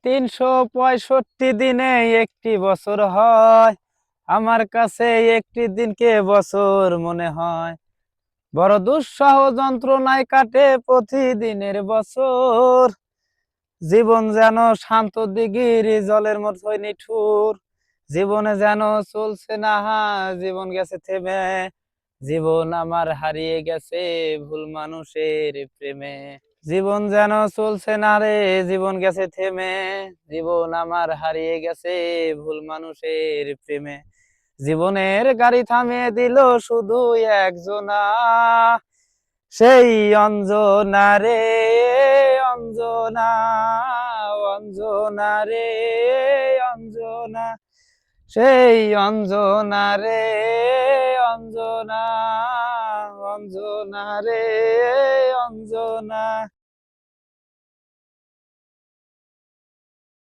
365 দিনে একটি বছর হয়, আমার কাছে একটি দিনকে বছর মনে হয়। বড় দুঃসহ যন্ত্রণায় কাটে প্রতিদিনের বছর। জীবন যেন শান্ত দিঘির জলের মতোই নিঠুর। জীবনে যেন চলছে না, জীবন গেছে থেমে। জীবন আমার হারিয়ে গেছে ভুল মানুষের প্রেমে। জীবন যেন চলছে না রে, জীবন গেছে থেমে। জীবন আমার হারিয়ে গেছে ভুল মানুষের প্রেমে। জীবনের গাড়ি থামিয়ে দিল শুধু একজনা, সেই অঞ্জনা রে, অঞ্জনা, অঞ্জনা রে, অঞ্জনা, সেই অঞ্জনা রে, অঞ্জনা, অঞ্জনা রে, অঞ্জনা।